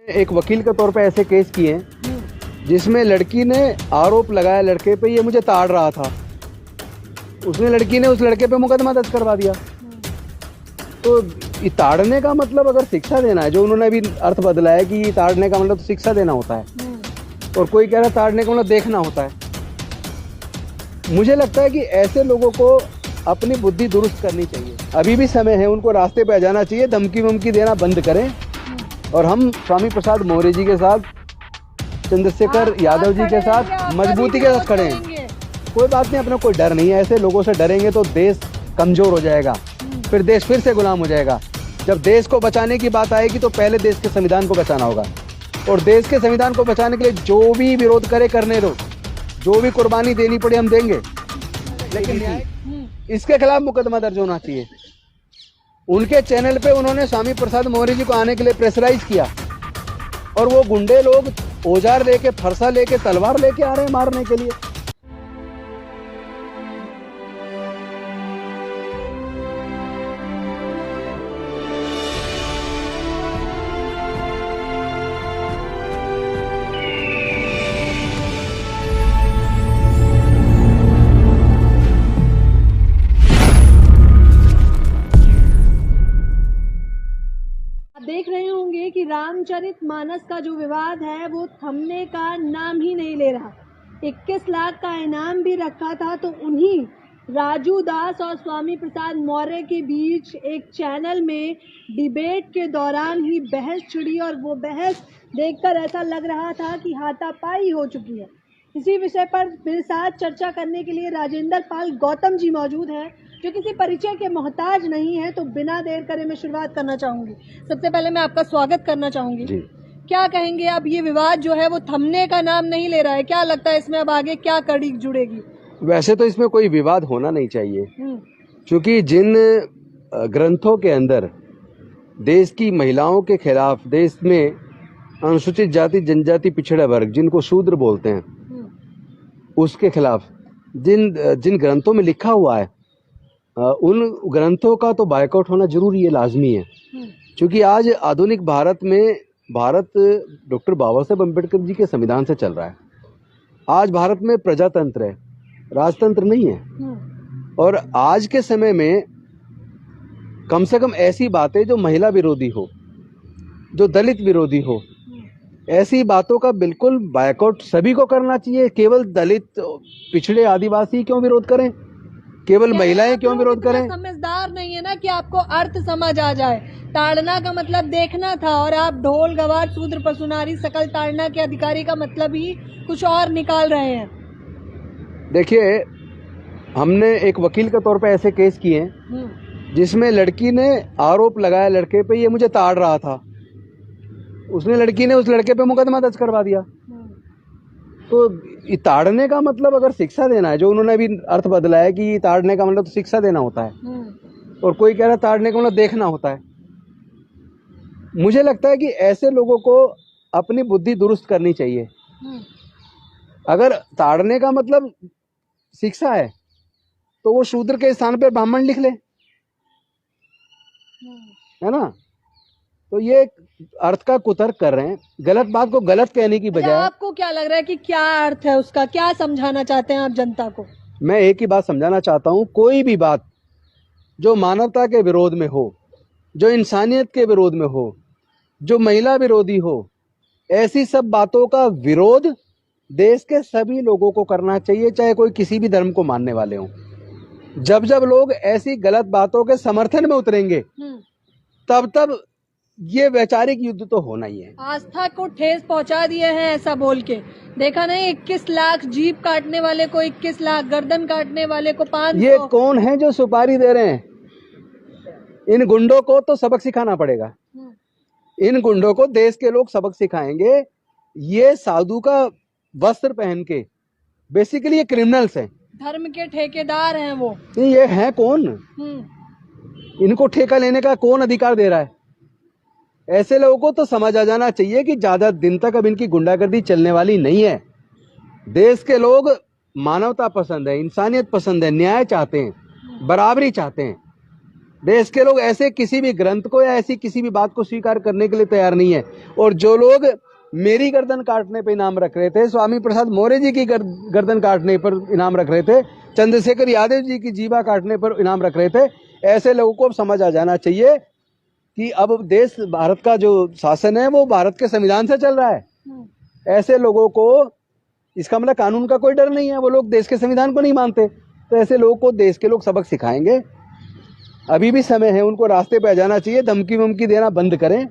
एक वकील के तौर पे ऐसे केस किए हैं जिसमें लड़की ने आरोप लगाया लड़के पे, ये मुझे ताड़ रहा था। उसने लड़की ने उस लड़के पे मुकदमा दर्ज करवा दिया। तो ये ताड़ने का मतलब अगर शिक्षा देना है, जो उन्होंने अभी अर्थ बदला है कि ताड़ने का मतलब तो शिक्षा देना होता है, और कोई कह रहा है ताड़ने का मतलब देखना होता है। मुझे लगता है कि ऐसे लोगों को अपनी बुद्धि दुरुस्त करनी चाहिए। अभी भी समय है, उनको रास्ते पे आ जाना चाहिए। धमकी वमकी देना बंद करें। और हम स्वामी प्रसाद मौर्य जी के साथ, चंद्रशेखर यादव जी के साथ मजबूती के साथ खड़े हैं। कोई बात नहीं, अपना कोई डर नहीं है। ऐसे लोगों से डरेंगे तो देश कमजोर हो जाएगा, फिर देश फिर से गुलाम हो जाएगा। जब देश को बचाने की बात आएगी तो पहले देश के संविधान को बचाना होगा, और देश के संविधान को बचाने के लिए जो भी विरोध करे करने दो, जो भी कुर्बानी देनी पड़े हम देंगे, लेकिन इसके खिलाफ मुकदमा दर्ज होना चाहिए। उनके चैनल पे उन्होंने स्वामी प्रसाद मौर्य जी को आने के लिए प्रेशराइज किया, और वो गुंडे लोग औजार लेके, फरसा लेके, तलवार लेके आ रहे हैं मारने के लिए। देख रहे होंगे कि रामचरितमानस का जो विवाद है वो थमने का नाम ही नहीं ले रहा। 21 लाख का इनाम भी रखा था, तो उन्हीं राजू दास और स्वामी प्रसाद मौर्य के बीच एक चैनल में डिबेट के दौरान ही बहस छिड़ी, और वो बहस देखकर ऐसा लग रहा था कि हाथापाई हो चुकी है। इसी विषय पर मेरे साथ चर्चा करने के लिए राजेंद्र पाल गौतम जी मौजूद हैं, जो किसी परिचय के मोहताज नहीं है। तो बिना देर करे मैं शुरुआत करना चाहूंगी। सबसे पहले मैं आपका स्वागत करना चाहूंगी। क्या कहेंगे, अब ये विवाद जो है वो थमने का नाम नहीं ले रहा है, क्या लगता है इसमें अब आगे क्या कड़ी जुड़ेगी? वैसे तो इसमें कोई विवाद होना नहीं चाहिए, क्योंकि जिन ग्रंथों के अंदर देश की महिलाओं के खिलाफ, देश में अनुसूचित जाति, जनजाति, पिछड़ा वर्ग, जिनको शूद्र बोलते हैं, उसके खिलाफ जिन ग्रंथों में लिखा हुआ है, उन ग्रंथों का तो बायकॉट होना जरूरी है, लाजमी है। क्योंकि आज आधुनिक भारत में, भारत डॉक्टर बाबा साहेब अम्बेडकर जी के संविधान से चल रहा है। आज भारत में प्रजातंत्र है, राजतंत्र नहीं है। और आज के समय में कम से कम ऐसी बातें जो महिला विरोधी हो, जो दलित विरोधी हो, ऐसी बातों का बिल्कुल बायकॉट सभी को करना चाहिए। केवल दलित, पिछड़े, आदिवासी क्यों विरोध करें? केवल महिलाएं क्यों विरोध करें? समझदार नहीं है ना कि आपको अर्थ समझ आ जाए। ताड़ना का मतलब देखना था, और आप ढोल गवार शूद्र पशुनारी सकल ताड़ना के अधिकारी का मतलब ही कुछ और निकाल रहे हैं। देखिए, हमने एक वकील के तौर पे ऐसे केस किए हैं जिसमें लड़की ने आरोप लगाया लड़के पे, ये मुझे ताड़ रहा था। उसने, लड़की ने उस लड़के पे मुकदमा दर्ज करवा दिया। तो ये ताड़ने का मतलब अगर शिक्षा देना है, जो उन्होंने अभी अर्थ बदला है कि ताड़ने का मतलब तो शिक्षा देना होता है, और कोई कह रहा है ताड़ने का मतलब देखना होता है। मुझे लगता है कि ऐसे लोगों को अपनी बुद्धि दुरुस्त करनी चाहिए। अगर ताड़ने का मतलब शिक्षा है तो वो शूद्र के स्थान पर ब्राह्मण लिख ले, है ना? तो ये अर्थ का कुतर्क कर रहे हैं, गलत बात को गलत कहने की बजाय। आपको क्या लग रहा है कि क्या अर्थ है उसका, क्या समझाना चाहते हैं आप जनता को? मैं एक ही बात समझाना चाहता हूँ, कोई भी बात जो मानवता के विरोध में हो, जो इंसानियत के विरोध में हो, जो महिला विरोधी हो, ऐसी सब बातों का विरोध देश के सभी लोगों को करना चाहिए, चाहे कोई किसी भी धर्म को मानने वाले हों। जब जब लोग ऐसी गलत बातों के समर्थन में उतरेंगे, तब तब ये वैचारिक युद्ध तो होना ही है। आस्था को ठेस पहुंचा दिए हैं, ऐसा बोल के देखा नहीं? 21 लाख जीभ काटने वाले को 21 लाख, गर्दन काटने वाले को 500। ये कौन है जो सुपारी दे रहे हैं? इन गुंडों को तो सबक सिखाना पड़ेगा। इन गुंडों को देश के लोग सबक सिखाएंगे। ये साधु का वस्त्र पहन के, बेसिकली ये क्रिमिनल्स हैं, धर्म के ठेकेदार हैं वो। ये हैं कौन? इनको ठेका लेने का कौन अधिकार दे रहा है? ऐसे लोगों को तो समझ आ जाना चाहिए कि ज्यादा दिन तक अब इनकी गुंडागर्दी चलने वाली नहीं है। देश के लोग मानवता पसंद है, इंसानियत पसंद है, न्याय चाहते हैं, बराबरी चाहते हैं। देश के लोग ऐसे किसी भी ग्रंथ को या ऐसी किसी भी बात को स्वीकार करने के लिए तैयार नहीं है। और जो लोग मेरी गर्दन काटने पर इनाम रख रहे थे, स्वामी प्रसाद मौर्य जी की गर्दन काटने पर इनाम रख रहे थे, चंद्रशेखर यादव जी की जीवा काटने पर इनाम रख रहे थे, ऐसे लोगों को अब समझ आ जाना चाहिए कि अब देश, भारत का जो शासन है वो भारत के संविधान से चल रहा है। ऐसे लोगों को, इसका मतलब कानून का कोई डर नहीं है, वो लोग देश के संविधान को नहीं मानते, तो ऐसे लोगों को देश के लोग सबक सिखाएंगे। अभी भी समय है, उनको रास्ते पे आ जाना चाहिए, धमकी वमकी देना बंद करें।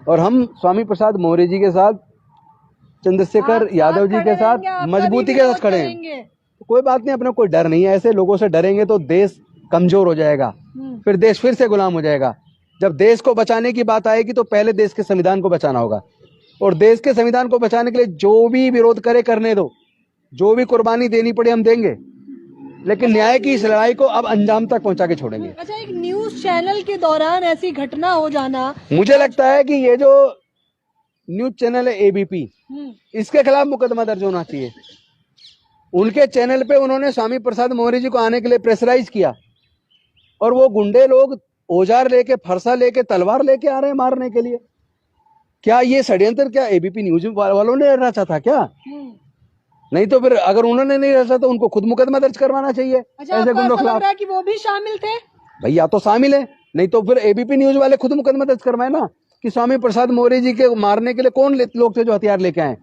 और हम स्वामी प्रसाद मौर्य जी के साथ, चंद्रशेखर यादव जी के साथ मजबूती के साथ खड़े हैं। तो कोई बात नहीं, अपना कोई डर नहीं है। ऐसे लोगों से डरेंगे तो देश कमजोर हो जाएगा, फिर देश फिर से गुलाम हो जाएगा। जब देश को बचाने की बात आएगी तो पहले देश के संविधान को बचाना होगा, और देश के संविधान को बचाने के लिए जो भी विरोध करे करने दो, जो भी कुर्बानी देनी पड़े हम देंगे, लेकिन न्याय की इस लड़ाई को अब अंजाम तक पहुंचा के छोड़ेंगे। अच्छा, एक न्यूज चैनल के दौरान ऐसी घटना हो जाना, मुझे लगता है कि ये जो न्यूज चैनल है एबीपी, इसके खिलाफ मुकदमा दर्ज होना चाहिए। उनके चैनल पे उन्होंने स्वामी प्रसाद मौर्य जी को आने के लिए प्रेशराइज किया, और वो गुंडे लोग औजार लेके, फरसा लेके, तलवार लेके आ रहे हैं मारने के लिए। क्या ये षड्यंत्र क्या एबीपी न्यूज वालों ने रचा था क्या? नहीं तो फिर अगर उन्होंने नहीं रचा तो उनको खुद मुकदमा दर्ज करवाना चाहिए। अच्छा, ऐसे गुंडों के खिलाफ कि वो भी शामिल थे? भैया तो शामिल है, नहीं तो फिर एबीपी न्यूज वाले खुद मुकदमा दर्ज करवाए ना, कि स्वामी प्रसाद मौर्य जी के मारने के लिए कौन लोग थे जो हथियार लेके आए।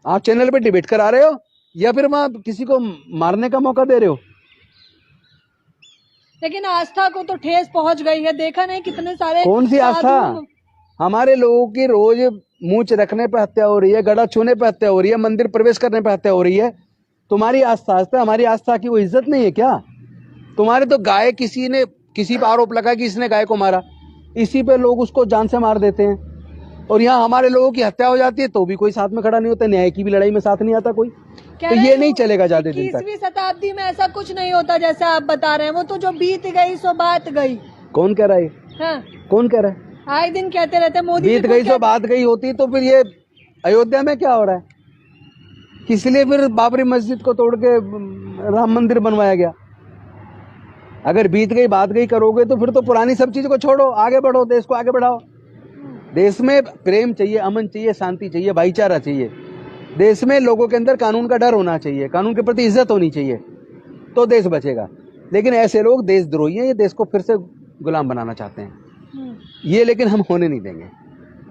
आप चैनल पे डिबेट करा रहे हो या फिर वहां किसी को मारने का मौका दे रहे हो? लेकिन आस्था को तो ठेस पहुंच गई है, देखा नहीं कितने सारे। कौन सी आस्था? हमारे लोगों की रोज मूंछ रखने पे हत्या हो रही है, गड़ा छूने पे हत्या हो रही है, मंदिर प्रवेश करने पे हत्या हो रही है। तुम्हारी आस्था हमारी आस्था की वो इज्जत नहीं है क्या? तुम्हारे तो गाय, किसी पर आरोप लगा कि इसने गाय को मारा, इसी पे लोग उसको जान से मार देते हैं। और यहाँ हमारे लोगों की हत्या हो जाती है तो भी कोई साथ में खड़ा नहीं होता, न्याय की भी लड़ाई में साथ नहीं आता कोई। तो ये नहीं चलेगा ज्यादा दिन तक। 21वीं शताब्दी में ऐसा कुछ नहीं होता जैसा आप बता रहे हैं, वो तो जो बीत गई सो बात गई। कौन कह रहा है? हाँ? कौन कह रहा है? आए दिन कहते रहते मोदी बीत गई सो बात गई होती तो फिर ये अयोध्या में क्या हो रहा है? किस लिए फिर बाबरी मस्जिद को तोड़ के राम मंदिर बनवाया गया? अगर बीत गई बात गई करोगे तो फिर तो पुरानी सब चीज को छोड़ो, आगे बढ़ो, देश को आगे बढ़ाओ। देश में प्रेम चाहिए, अमन चाहिए, शांति चाहिए, भाईचारा चाहिए। देश में लोगों के अंदर कानून का डर होना चाहिए, कानून के प्रति इज्जत होनी चाहिए, तो देश बचेगा। लेकिन ऐसे लोग देशद्रोही हैं, ये देश को फिर से गुलाम बनाना चाहते हैं, ये लेकिन हम होने नहीं देंगे।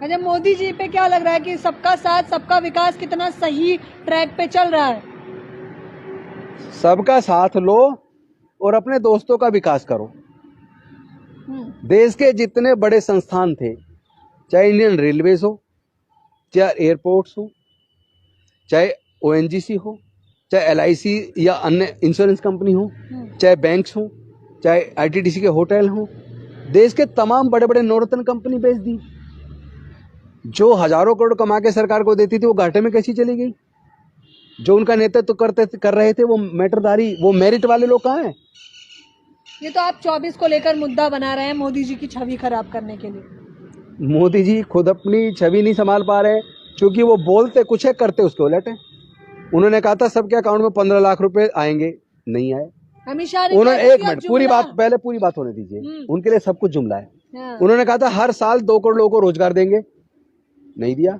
अच्छा, मोदी जी पे क्या लग रहा है कि सबका साथ सबका विकास कितना सही ट्रैक पे चल रहा है? सबका साथ लो और अपने दोस्तों का विकास करो। देश के जितने बड़े संस्थान थे, चाहे इंडियन रेलवेज हो, चाहे एयरपोर्ट्स हो, चाहे ओएनजीसी हो, चाहे एलआईसी या अन्य इंश्योरेंस कंपनी हो, चाहे बैंक्स हो, चाहे आईटीडीसी के होटल हो, देश के तमाम बड़े बड़े नवरत्न कंपनी बेच दी। जो हजारों करोड़ कमा के सरकार को देती थी वो घाटे में कैसी चली गई? जो उनका नेतृत्व कर रहे थे वो मैटरधारी, वो मेरिट वाले लोग कहाँ हैं? ये तो आप 24 को लेकर मुद्दा बना रहे हैं मोदी जी की छवि खराब करने के लिए। मोदी जी खुद अपनी छवि नहीं संभाल पा रहे, क्योंकि वो बोलते कुछ है, करते उसके उलट है। उन्होंने कहा था सबके अकाउंट में 15 लाख रुपए आएंगे, नहीं आए। अमित शाह उन्होंने, एक मिनट, पूरी बात होने दीजिए। उनके लिए सब कुछ जुमला है। उन्होंने कहा था हर साल 2 करोड़ लोगों को रोजगार देंगे, नहीं दिया।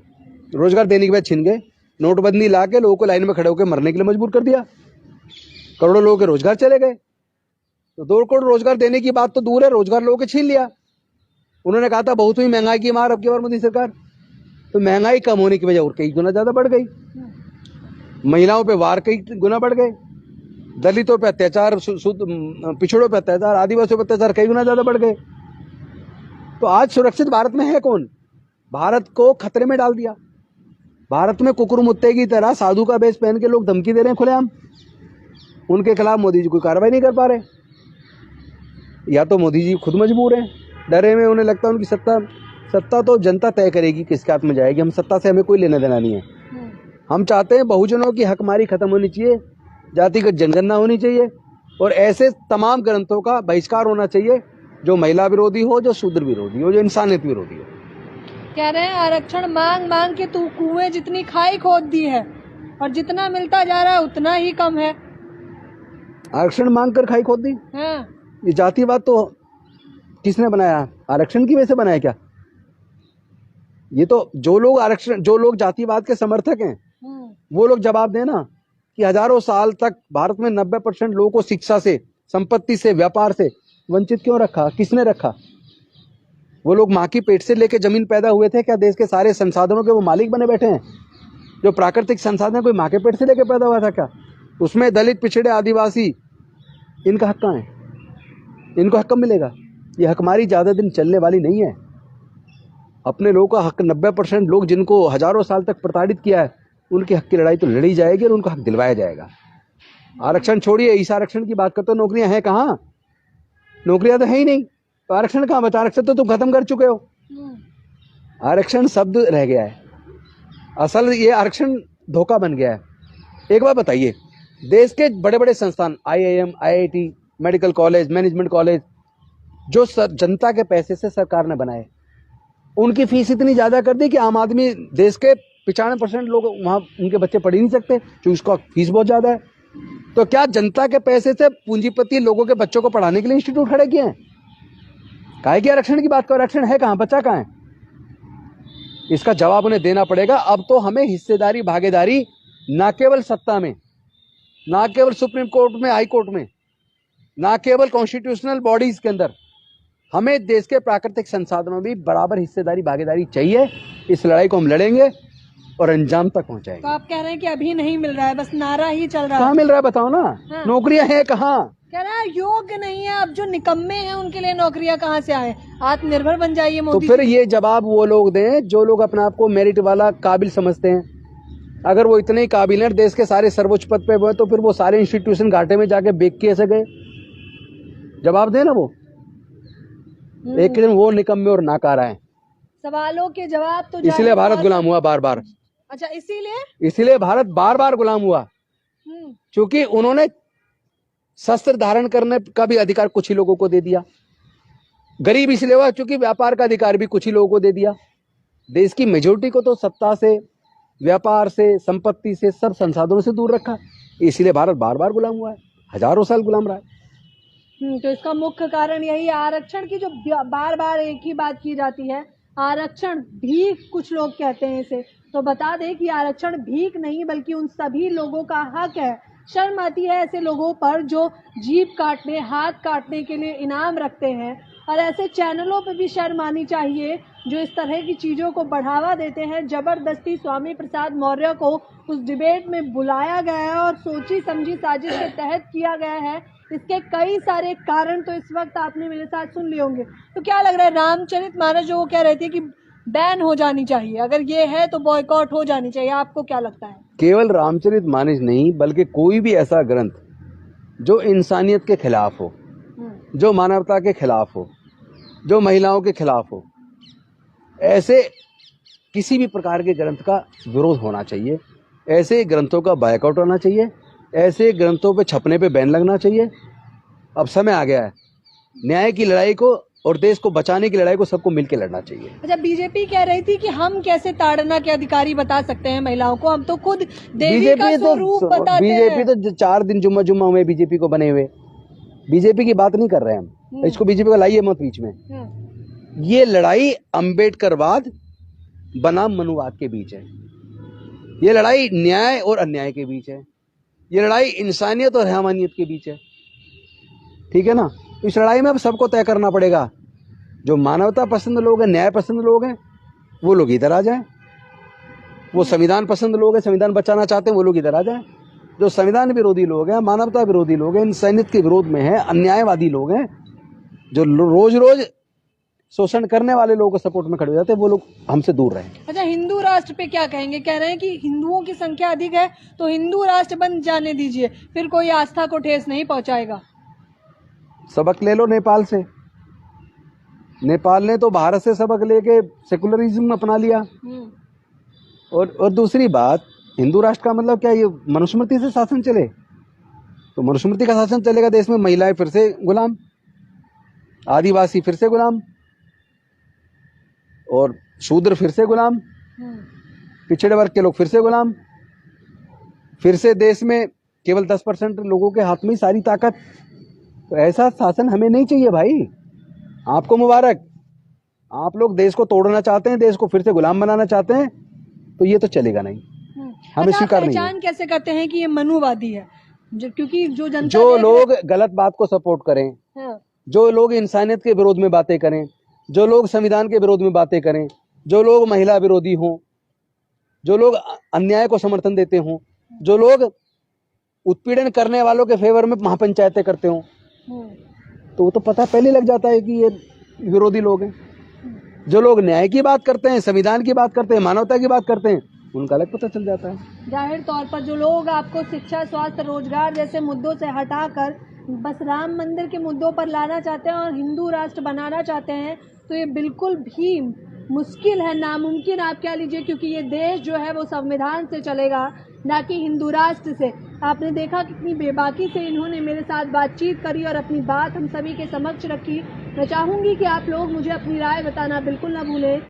रोजगार देने के बाद छिन गए, नोटबंदी ला के लोगों को लाइन में खड़े होकर मरने के लिए मजबूर कर दिया, करोड़ों लोगों के रोजगार चले गए। तो 2 करोड़ रोजगार देने की बात तो दूर है, रोजगार लोगों के छीन लिया। उन्होंने कहा था बहुत हुई महंगाई की मार अब की बार मोदी सरकार, तो महंगाई कम होने की वजह और कई गुना ज्यादा बढ़ गई। महिलाओं पे वार कई गुना बढ़ गए, दलितों पे अत्याचार, पिछड़ों पे अत्याचार, आदिवासियों पे अत्याचार कई गुना ज्यादा बढ़ गए। तो आज सुरक्षित भारत में है कौन? भारत को खतरे में डाल दिया। भारत में कुकुर मुत्ते की तरह साधु का वेश पहन के लोग धमकी दे रहे हैं खुलेआम। उनके खिलाफ मोदी जी कोई कार्रवाई नहीं कर पा रहे, या तो मोदी जी खुद मजबूर हैं, डरे में। उन्हें लगता है उनकी सत्ता तो जनता तय करेगी किसके हाथ में जाएगी, हम सत्ता से हमें कोई लेना देना नहीं है। हम चाहते हैं बहुजनों की हकमारी खत्म होनी चाहिए, जातिगत जनगणना होनी चाहिए, और ऐसे तमाम ग्रंथों का बहिष्कार होना चाहिए जो महिला विरोधी हो, जो शूद्र विरोधी हो, जो इंसानियत विरोधी हो। कह रहे हैं आरक्षण मांग मांग के तू कुएं जितनी खाई खोद दी है, और जितना मिलता जा रहा है उतना ही कम है। आरक्षण मांग कर खाई खोद दी? हाँ। ये जातिवाद तो किसने बनाया? आरक्षण की वजह से बनाया क्या? ये तो जो लोग जातिवाद के समर्थक हैं वो लोग जवाब देना कि हजारों साल तक भारत में 90% लोगों को शिक्षा से, संपत्ति से, व्यापार से वंचित क्यों रखा? किसने रखा? वो लोग माँ की पेट से लेके जमीन पैदा हुए थे क्या? देश के सारे संसाधनों के वो मालिक बने बैठे हैं? जो प्राकृतिक संसाधन कोई माँ के पेट से लेके पैदा हुआ था क्या? उसमें दलित, पिछड़े, आदिवासी, इनका हक कहाँ है? इनको हक कब मिलेगा? ये हक हमारी ज्यादा दिन चलने वाली नहीं है। अपने लोगों का हक 90% लोग जिनको हजारों साल तक प्रताड़ित किया है उनके हक की लड़ाई तो लड़ी जाएगी और उनको हक दिलवाया जाएगा। आरक्षण छोड़िए, इस आरक्षण की बात करते हो, नौकरियां हैं कहाँ? नौकरियां तो है ही नहीं, तो आरक्षण कहाँ बचा? आरक्षण तो तुम खत्म कर चुके हो। आरक्षण शब्द रह गया है, असल ये आरक्षण धोखा बन गया है। एक बात बताइए, देश के बड़े बड़े संस्थान IIM, IIT, medical college, management college जो जनता के पैसे से सरकार ने बनाए, उनकी फीस इतनी ज्यादा कर दी कि आम आदमी, देश के 95% लोग वहां उनके बच्चे पढ़ ही नहीं सकते क्योंकि उसका फीस बहुत ज्यादा है। तो क्या जनता के पैसे से पूंजीपति लोगों के बच्चों को पढ़ाने के लिए इंस्टीट्यूट खड़े किए हैं? काहे की आरक्षण की बात करो? आरक्षण है कहाँ? बच्चा कहाँ है? इसका जवाब उन्हें देना पड़ेगा। अब तो हमें हिस्सेदारी, भागीदारी, ना केवल सत्ता में, ना केवल सुप्रीम कोर्ट में, हाई कोर्ट में, ना केवल कॉन्स्टिट्यूशनल बॉडीज के अंदर, हमें देश के प्राकृतिक संसाधनों में भी बराबर हिस्सेदारी, भागीदारी चाहिए। इस लड़ाई को हम लड़ेंगे और अंजाम तक पहुंचाएंगे। तो आप कह रहे हैं कि अभी नहीं मिल रहा है, बस नारा ही चल रहा है। कहाँ मिल रहा है बताओ ना? हाँ। नौकरियां हैं कहाँ? कह रहा है योग्य नहीं है, अब जो निकम्मे हैं उनके लिए नौकरियां कहाँ से आए? आत्मनिर्भर बन जाइए तो मोदी फिर जी। ये जवाब वो लोग दें जो लोग अपने आप को मेरिट वाला, काबिल समझते हैं। अगर वो इतने ही काबिल हैं, देश के सारे सर्वोच्च पद पे हुए, तो फिर वो सारे इंस्टीट्यूशन घाटे में जाके बेच कैसे गए? जवाब देना वो। एक दिन वो निकम्मे और नाकारा है। सवालों के जवाब तो इसलिए भारत गुलाम हुआ बार बार। अच्छा, इसीलिए इसलिए भारत बार बार गुलाम हुआ क्योंकि उन्होंने शस्त्र धारण करने का भी अधिकार कुछ ही लोगों को दे दिया। गरीब इसलिए हुआ क्योंकि व्यापार का अधिकार भी कुछ ही लोगों को दे दिया। देश की मेजोरिटी को तो सत्ता से, व्यापार से, संपत्ति से, सब संसाधनों से दूर रखा। इसलिए भारत बार बार गुलाम हुआ है, हजारों साल गुलाम रहा है। तो इसका मुख्य कारण यही आरक्षण की, जो बार बार एक ही बात की जाती है, आरक्षण भीख कुछ लोग कहते हैं इसे। तो बता दें कि आरक्षण भीख नहीं बल्कि उन सभी लोगों का हक है। शर्म आती है ऐसे लोगों पर जो जीभ काटने, हाथ काटने के लिए इनाम रखते हैं, और ऐसे चैनलों पर भी शर्म आनी चाहिए जो इस तरह की चीज़ों को बढ़ावा देते हैं। जबरदस्ती स्वामी प्रसाद मौर्य को उस डिबेट में बुलाया गया है और सोची समझी साजिश के तहत किया गया है। इसके कई सारे कारण तो इस वक्त आपने मेरे साथ सुन लिए होंगे। तो क्या लग रहा है, रामचरितमानस जो वो कह रहे थे कि बैन हो जानी चाहिए, अगर ये है तो बॉयकॉट हो जानी चाहिए, आपको क्या लगता है? केवल रामचरितमानस नहीं बल्कि कोई भी ऐसा ग्रंथ जो इंसानियत के खिलाफ हो, जो मानवता के खिलाफ हो, जो महिलाओं के खिलाफ हो, ऐसे किसी भी प्रकार के ग्रंथ का विरोध होना चाहिए। ऐसे ग्रंथों का बायकॉट होना चाहिए। ऐसे ग्रंथों पे छपने पे बैन लगना चाहिए। अब समय आ गया है, न्याय की लड़ाई को और देश को बचाने की लड़ाई को सबको मिलकर लड़ना चाहिए। अच्छा, बीजेपी कह रही थी कि हम कैसे ताड़ना के अधिकारी बता सकते हैं महिलाओं को, हम तो खुद देवी का स्वरूप बताते हैं। बीजेपी तो 4 दिन जुम्मा हुए बीजेपी को बने हुए। बीजेपी की बात नहीं कर रहे हम, इसको बीजेपी को लाइए मत बीच में। ये लड़ाई अंबेडकरवाद बनाम मनुवाद के बीच है। ये लड़ाई न्याय और अन्याय के बीच है। ये लड़ाई इंसानियत और हैवानियत के बीच है। ठीक है ना? इस लड़ाई में अब सबको तय करना पड़ेगा। जो मानवता पसंद लोग हैं, न्याय पसंद लोग हैं, वो लोग इधर आ जाएं। वो संविधान पसंद लोग हैं, संविधान बचाना चाहते हैं, वो लोग इधर आ जाएं। जो संविधान विरोधी लोग हैं, मानवता विरोधी लोग हैं, इंसानियत के विरोध में हैं, अन्यायवादी लोग हैं, जो रोज रोज शोषण करने वाले लोगों के सपोर्ट में खड़े हो जाते हैं, वो लोग हमसे दूर रहें। अच्छा, हिंदू राष्ट्र पे क्या कहेंगे? कह रहे हैं कि हिंदुओं की संख्या अधिक है तो हिंदू राष्ट्र बन जाने दीजिए, फिर कोई आस्था को ठेस नहीं पहुंचाएगा। सबक ले लो नेपाल से। नेपाल ने तो भारत से सबक लेके सेकुलरिज्म अपना लिया। और दूसरी बात, हिंदू राष्ट्र का मतलब क्या? ये मनुस्मृति से शासन चले तो मनुस्मृति का शासन चलेगा देश में। महिलाएं फिर से गुलाम, आदिवासी फिर से गुलाम, और शूद्र फिर से गुलाम, पिछड़े वर्ग के लोग फिर से गुलाम। फिर से देश में केवल 10% लोगों के हाथ में ही सारी ताकत। तो ऐसा शासन हमें नहीं चाहिए भाई। आपको मुबारक। आप लोग देश को तोड़ना चाहते हैं, देश को फिर से गुलाम बनाना चाहते हैं, तो ये तो चलेगा नहीं, हमें अच्छा, आप स्वीकार नहीं है। पहचान कैसे करते हैं कि ये मनुवादी है? क्योंकि जो जनता जो देख लोग गलत बात को सपोर्ट करें, हाँ, जो लोग इंसानियत के विरोध में बातें करें, जो लोग संविधान के विरोध में बातें करें, जो लोग महिला विरोधी हों, जो लोग अन्याय को समर्थन देते हों, जो लोग उत्पीड़न करने वालों के फेवर में महापंचायतें करते हों, तो वो तो पता पहले लग जाता है कि ये विरोधी लोग हैं। जो लोग न्याय की बात करते हैं, संविधान की बात करते हैं, मानवता की बात करते हैं, उनका अलग पता चल जाता है। जाहिर तौर पर जो लोग आपको शिक्षा, स्वास्थ्य, रोजगार जैसे मुद्दों से हटाकर बस राम मंदिर के मुद्दों पर लाना चाहते हैं और हिंदू राष्ट्र बनाना चाहते हैं, तो ये बिल्कुल भी मुश्किल है, नामुमकिन आप कह लीजिए, क्योंकि ये देश जो है वो संविधान से चलेगा, ना कि हिंदू राष्ट्र से। आपने देखा कितनी बेबाकी से इन्होंने मेरे साथ बातचीत करी और अपनी बात हम सभी के समक्ष रखी। मैं चाहूँगी कि आप लोग मुझे अपनी राय बताना बिल्कुल ना भूलें।